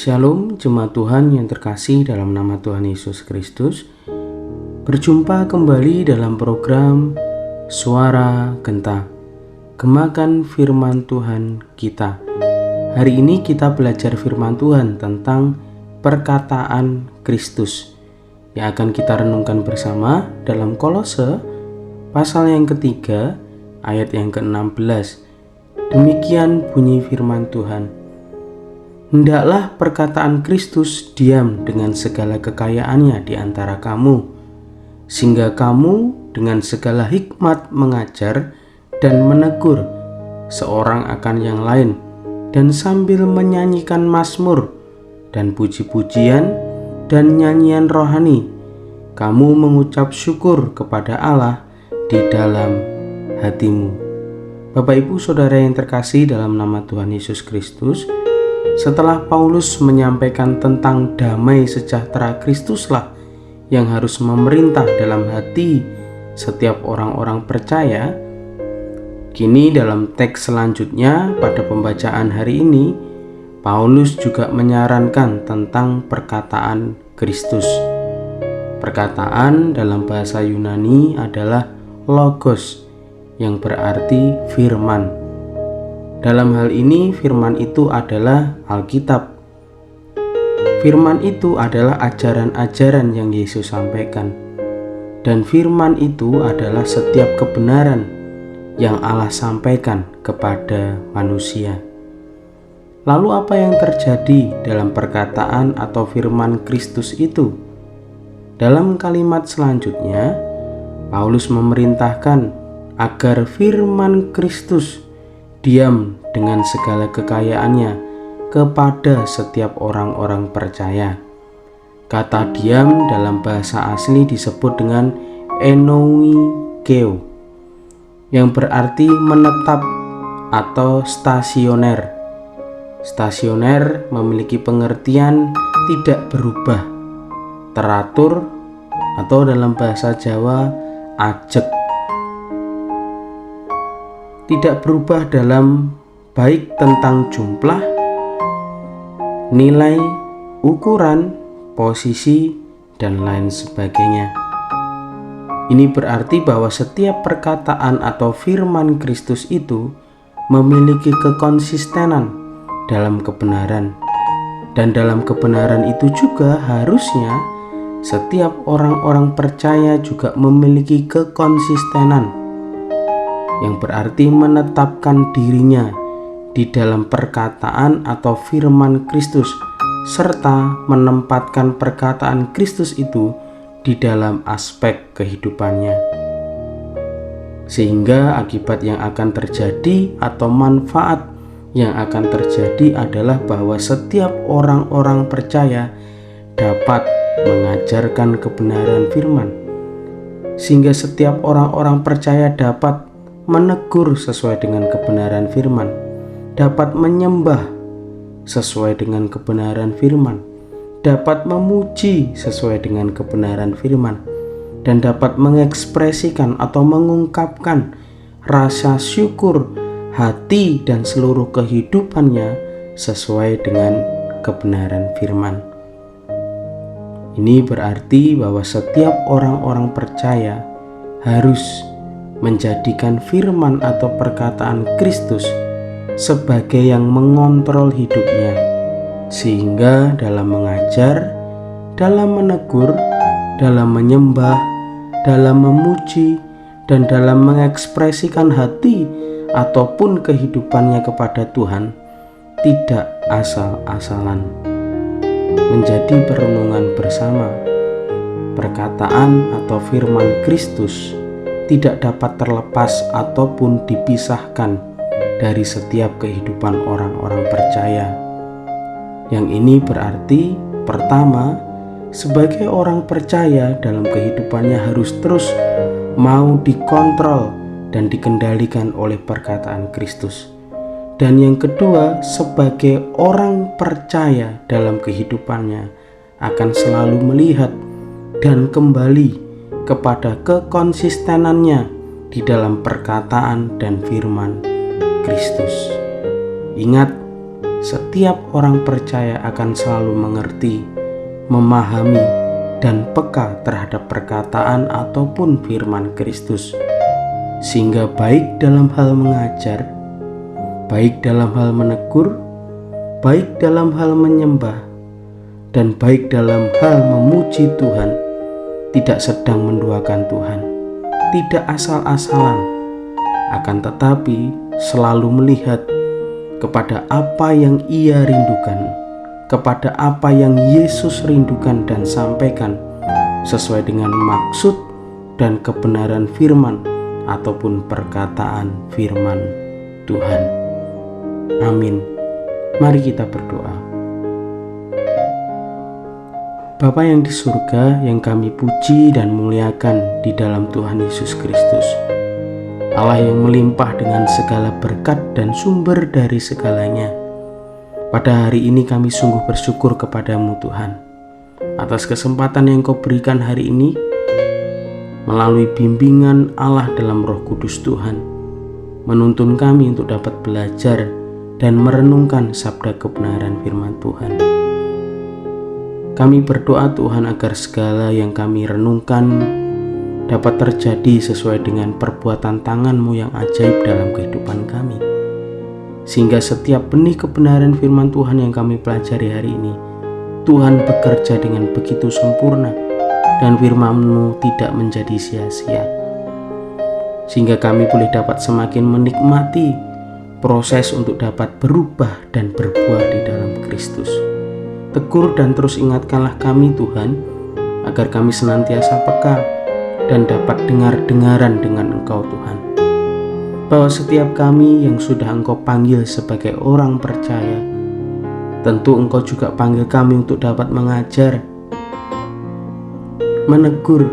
Shalom jemaat Tuhan yang terkasih dalam nama Tuhan Yesus Kristus. Berjumpa kembali dalam program Suara Genta, Gemakan Firman Tuhan kita. Hari ini kita belajar firman Tuhan tentang perkataan Kristus yang akan kita renungkan bersama dalam Kolose pasal yang ketiga ayat yang ke-16. Demikian bunyi firman Tuhan. Hendaklah perkataan Kristus diam dengan segala kekayaannya di antara kamu, sehingga kamu dengan segala hikmat mengajar dan menegur seorang akan yang lain, dan sambil menyanyikan mazmur dan puji-pujian dan nyanyian rohani, kamu mengucap syukur kepada Allah di dalam hatimu. Bapak Ibu Saudara yang terkasih dalam nama Tuhan Yesus Kristus, setelah Paulus menyampaikan tentang damai sejahtera Kristuslah yang harus memerintah dalam hati setiap orang-orang percaya, kini dalam teks selanjutnya pada pembacaan hari ini, Paulus juga menyarankan tentang perkataan Kristus. Perkataan dalam bahasa Yunani adalah logos, yang berarti firman. Dalam hal ini firman itu adalah Alkitab. Firman itu adalah ajaran-ajaran yang Yesus sampaikan. Dan firman itu adalah setiap kebenaran yang Allah sampaikan kepada manusia. Lalu apa yang terjadi dalam perkataan atau firman Kristus itu? Dalam kalimat selanjutnya, Paulus memerintahkan agar firman Kristus diam dengan segala kekayaannya kepada setiap orang-orang percaya. Kata diam dalam bahasa asli disebut dengan enoikeo, yang berarti menetap atau stasioner. Stasioner memiliki pengertian tidak berubah, teratur, atau dalam bahasa Jawa ajeg. Tidak berubah dalam baik tentang jumlah, nilai, ukuran, posisi, dan lain sebagainya. Ini berarti bahwa setiap perkataan atau firman Kristus itu memiliki kekonsistenan dalam kebenaran. Dan dalam kebenaran itu juga harusnya setiap orang-orang percaya juga memiliki kekonsistenan, yang berarti menetapkan dirinya di dalam perkataan atau firman Kristus, serta menempatkan perkataan Kristus itu di dalam aspek kehidupannya. Sehingga akibat yang akan terjadi atau manfaat yang akan terjadi adalah bahwa setiap orang-orang percaya dapat mengajarkan kebenaran firman, sehingga setiap orang-orang percaya dapat menegur sesuai dengan kebenaran firman, dapat menyembah sesuai dengan kebenaran firman, dapat memuji sesuai dengan kebenaran firman, dan dapat mengekspresikan atau mengungkapkan rasa syukur hati dan seluruh kehidupannya sesuai dengan kebenaran firman. Ini berarti bahwa setiap orang-orang percaya harus menjadikan firman atau perkataan Kristus sebagai yang mengontrol hidupnya, sehingga dalam mengajar, dalam menegur, dalam menyembah, dalam memuji, dan dalam mengekspresikan hati ataupun kehidupannya kepada Tuhan tidak asal-asalan. Menjadi perenungan bersama, perkataan atau firman Kristus tidak dapat terlepas ataupun dipisahkan dari setiap kehidupan orang-orang percaya. Yang ini berarti, pertama, sebagai orang percaya dalam kehidupannya harus terus mau dikontrol dan dikendalikan oleh perkataan Kristus. Dan yang kedua, sebagai orang percaya dalam kehidupannya akan selalu melihat dan kembali kepada kekonsistenannya di dalam perkataan dan firman Kristus. Ingat, setiap orang percaya akan selalu mengerti, memahami, dan peka terhadap perkataan ataupun firman Kristus, sehingga baik dalam hal mengajar, baik dalam hal menegur, baik dalam hal menyembah, dan baik dalam hal memuji Tuhan, tidak sedang menduakan Tuhan, tidak asal-asalan, akan tetapi selalu melihat kepada apa yang ia rindukan, kepada apa yang Yesus rindukan dan sampaikan sesuai dengan maksud dan kebenaran firman ataupun perkataan firman Tuhan. Amin. Mari kita berdoa. Bapa yang di surga, yang kami puji dan muliakan di dalam Tuhan Yesus Kristus, Allah yang melimpah dengan segala berkat dan sumber dari segalanya. Pada hari ini kami sungguh bersyukur kepadamu Tuhan, atas kesempatan yang Kau berikan hari ini, melalui bimbingan Allah dalam Roh Kudus Tuhan, menuntun kami untuk dapat belajar dan merenungkan sabda kebenaran firman Tuhan. Kami berdoa Tuhan agar segala yang kami renungkan dapat terjadi sesuai dengan perbuatan tangan-Mu yang ajaib dalam kehidupan kami, sehingga setiap benih kebenaran firman Tuhan yang kami pelajari hari ini, Tuhan bekerja dengan begitu sempurna dan firman-Mu tidak menjadi sia-sia, sehingga kami boleh dapat semakin menikmati proses untuk dapat berubah dan berbuah di dalam Kristus. Tegur dan terus ingatkanlah kami Tuhan, agar kami senantiasa peka dan dapat dengar-dengaran dengan Engkau Tuhan, bahwa setiap kami yang sudah Engkau panggil sebagai orang percaya, tentu Engkau juga panggil kami untuk dapat mengajar, menegur,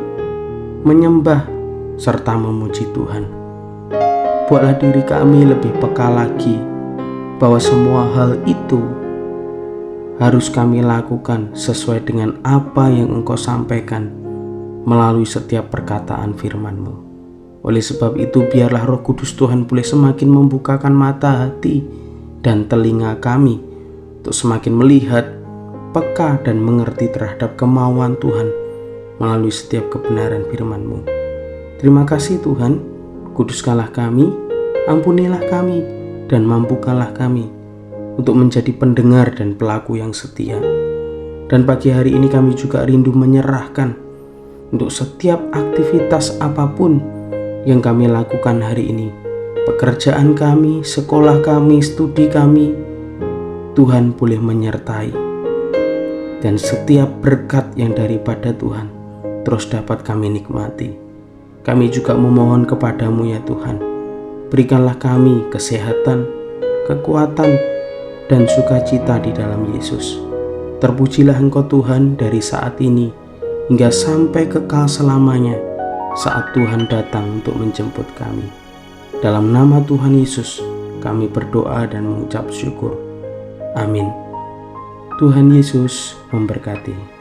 menyembah, serta memuji Tuhan. Buatlah diri kami lebih peka lagi, bahwa semua hal itu harus kami lakukan sesuai dengan apa yang Engkau sampaikan melalui setiap perkataan firman-Mu. Oleh sebab itu, biarlah Roh Kudus Tuhan boleh semakin membukakan mata hati dan telinga kami untuk semakin melihat, peka dan mengerti terhadap kemauan Tuhan melalui setiap kebenaran firman-Mu. Terima kasih Tuhan, kuduskanlah kami, ampunilah kami, dan mampukanlah kami untuk menjadi pendengar dan pelaku yang setia. Dan pagi hari ini kami juga rindu menyerahkan untuk setiap aktivitas apapun yang kami lakukan hari ini, pekerjaan kami, sekolah kami, studi kami, Tuhan boleh menyertai, dan setiap berkat yang daripada Tuhan terus dapat kami nikmati. Kami juga memohon kepadamu ya Tuhan, berikanlah kami kesehatan, kekuatan, dan sukacita di dalam Yesus. Terpujilah Engkau Tuhan dari saat ini hingga sampai kekal selamanya saat Tuhan datang untuk menjemput kami. Dalam nama Tuhan Yesus kami berdoa dan mengucap syukur. Amin. Tuhan Yesus memberkati.